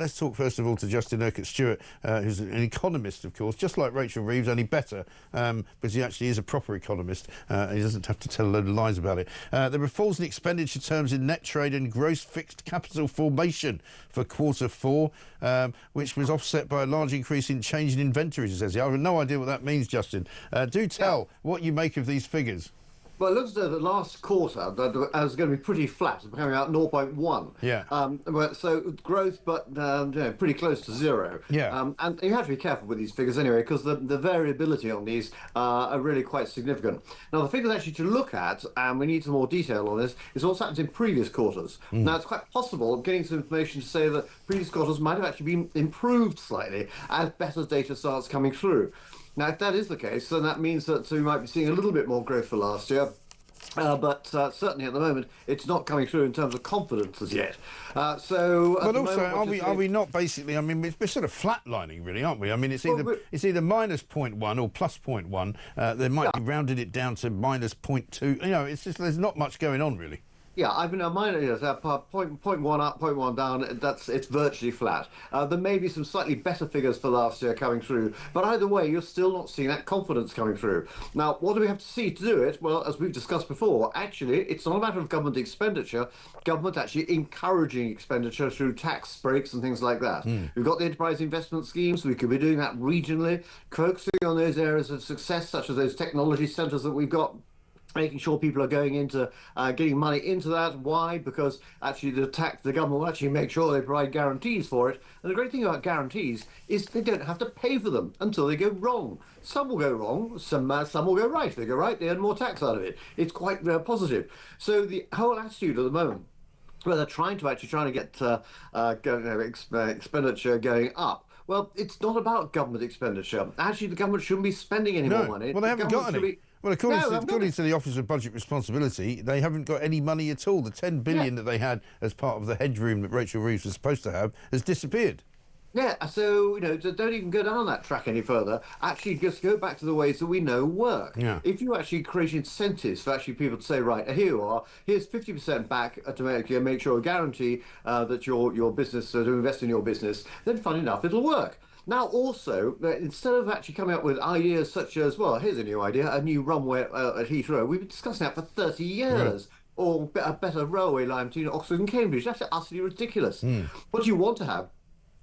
let's talk first of all to Justin Urquhart-Stewart, who's an economist, of course, just like Rachel Reeves, only better, because he actually is a proper economist. He doesn't have to tell a load of lies about it. There were falls in expenditure terms in net trade and gross fixed capital formation for Q4, which was offset by a large increase in change in inventories, he says. I have no idea what that means, Justin. Do tell what you make of these figures. Well, it looks like the last quarter that was going to be pretty flat, coming out 0.1. Yeah. So growth, but pretty close to zero. Yeah. And you have to be careful with these figures anyway, because the variability on these are really quite significant. Now, the figures actually to look at, and we need some more detail on this, is what's happened in previous quarters. Now, it's quite possible getting some information to say that previous quarters might have actually been improved slightly as better data starts coming through. Now, if that is the case, then that means that we might be seeing a little bit more growth for last year. But certainly at the moment, it's not coming through in terms of confidence as yet. But also, are we not basically? I mean, we're sort of flatlining, really, aren't we? I mean, it's either minus 0.1 or plus 0.1. They might be rounded it down to minus 0.2. You know, it's just there's not much going on, really. Yeah, I mean, mine is 0.1 up, 0.1 down. It's virtually flat. There may be some slightly better figures for last year coming through, but either way, you're still not seeing that confidence coming through. Now, what do we have to see to do it? Well, as we've discussed before, actually, it's not a matter of government expenditure. Government actually encouraging expenditure through tax breaks and things like that. We've got the enterprise investment schemes. We could be doing that regionally, focusing on those areas of success, such as those technology centres that we've got. Making sure people are going into getting money into that. Why? Because actually the government will actually make sure they provide guarantees for it. And the great thing about guarantees is they don't have to pay for them until they go wrong. Some will go wrong, some will go right. If they go right, they earn more tax out of it. It's quite positive. So the whole attitude at the moment, where they're trying to get expenditure going up. Well, it's not about government expenditure. Actually, the government shouldn't be spending any more money. Well, they haven't got any. Well, according to the Office of Budget Responsibility, they haven't got any money at all. The 10 billion that they had as part of the headroom that Rachel Reeves was supposed to have has disappeared. Yeah, so, don't even go down that track any further. Actually, just go back to the ways that we know work. Yeah. If you actually create incentives for actually people to say, right, here you are, here's 50% back to make sure, guarantee that your business, to invest in your business, then fun enough, it'll work. Now, also, instead of actually coming up with ideas such as, well, here's a new idea, a new runway at Heathrow. We've been discussing that for 30 years. Yeah. Or a better railway line between Oxford and Cambridge. That's utterly ridiculous. What you want to have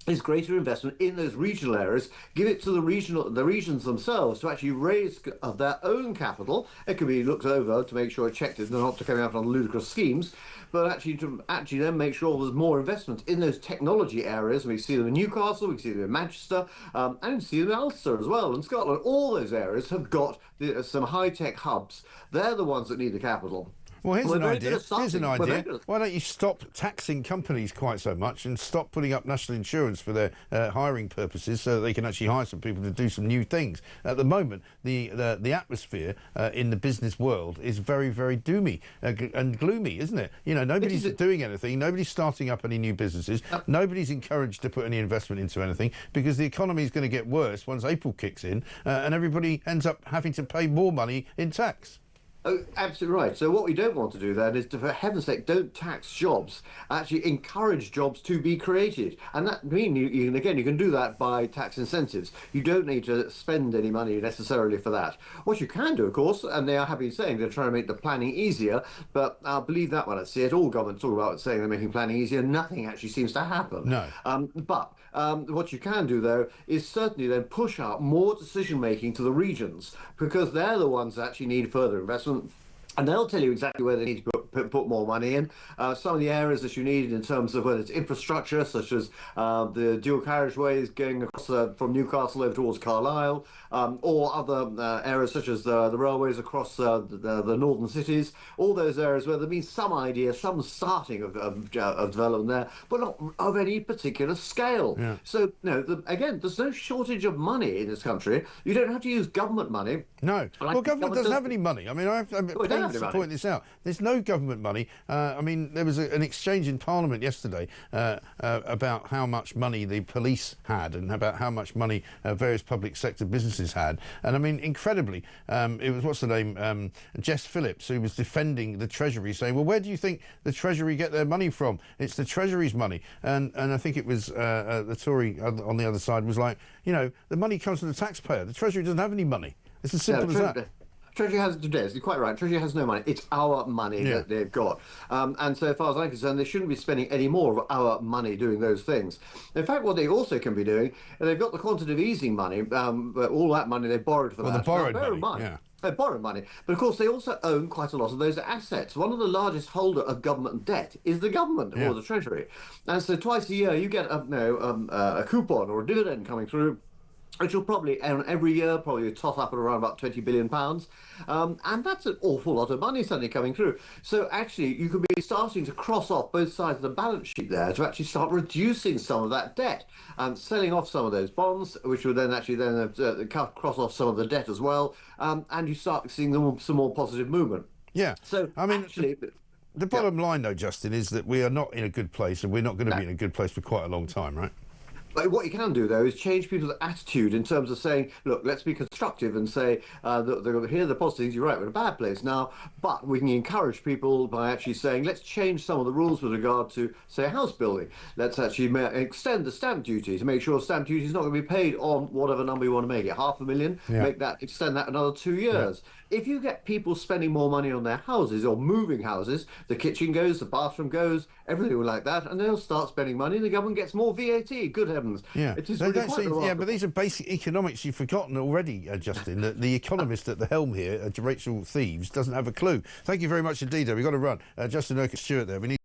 is greater investment in those regional areas. Give it to the regions themselves to actually raise their own capital. It can be looked over to make sure it's checked they're not coming out on ludicrous schemes, but actually to then make sure there's more investment in those technology areas. We see them in Newcastle, we see them in Manchester, and we see them in Ulster as well, and Scotland. All those areas have got some high-tech hubs. They're the ones that need the capital. Well, here's an idea. Why don't you stop taxing companies quite so much and stop putting up national insurance for their hiring purposes so that they can actually hire some people to do some new things? At the moment, the atmosphere in the business world is very, very doomy and gloomy, isn't it? Nobody's doing anything. Nobody's starting up any new businesses. Nobody's encouraged to put any investment into anything because the economy is going to get worse once April kicks in and everybody ends up having to pay more money in tax. Oh, absolutely right. So what we don't want to do then is to, for heaven's sake, don't tax jobs. Actually encourage jobs to be created. And that means, you can do that by tax incentives. You don't need to spend any money necessarily for that. What you can do, of course, and they have been saying they're trying to make the planning easier, but I believe that when I see it, all governments talk about saying they're making planning easier. Nothing actually seems to happen. No. But what you can do, though, is certainly then push out more decision-making to the regions, because they're the ones that actually need further investment. And they'll tell you exactly where they need to put more money in. Some of the areas that you need in terms of whether it's infrastructure, such as the dual carriageways going across from Newcastle over towards Carlisle, or other areas such as the railways across the northern cities. All those areas where there been some idea, some starting of development there, but not of any particular scale. Yeah. So, again, there's no shortage of money in this country. You don't have to use government money. No. Well, government doesn't have any money. I mean, I'm to point this out. There's no government money. I mean, there was an exchange in Parliament yesterday about how much money the police had and about how much money various public sector businesses had. And I mean, incredibly, it was, what's the name, Jess Phillips, who was defending the Treasury, saying, well, where do you think the Treasury get their money from? It's the Treasury's money. And I think it was the Tory on the other side was like, you know, the money comes from the taxpayer. The Treasury doesn't have any money. It's as simple as that. Treasury has, you're quite right, Treasury has no money. It's our money that they've got. And so as far as I'm concerned, they shouldn't be spending any more of our money doing those things. In fact, what they also can be doing, they've got the quantitative easing money, but all that money they borrowed for that. The borrowed money, They borrow money, but of course they also own quite a lot of those assets. One of the largest holder of government debt is the government or the Treasury, and so twice a year you get a coupon or a dividend coming through, which will probably earn every year, probably tot up at around about £20 billion. And that's an awful lot of money suddenly coming through. So actually, you could be starting to cross off both sides of the balance sheet there to actually start reducing some of that debt and selling off some of those bonds, which would then actually cross off some of the debt as well. And you start seeing some more positive movement. Yeah. So I mean, actually, the bottom line, though, Justin, is that we are not in a good place, and we're not going to be in a good place for quite a long time, right? But what you can do, though, is change people's attitude in terms of saying, look, let's be constructive and say, here are the positive things, you're right, we're in a bad place now, but we can encourage people by actually saying, let's change some of the rules with regard to, say, house building. Let's actually extend the stamp duty to make sure stamp duty is not going to be paid on whatever number you want to make it, $500,000, extend that another 2 years. If you get people spending more money on their houses or moving houses, the kitchen goes, the bathroom goes, everything like that, and they'll start spending money and the government gets more VAT. Good heavens. Yeah, it is really but these are basic economics you've forgotten already, Justin. The economist at the helm here, Rachel Thieves, doesn't have a clue. Thank you very much indeed, though. We've got to run. Justin Urquhart-Stewart there. We need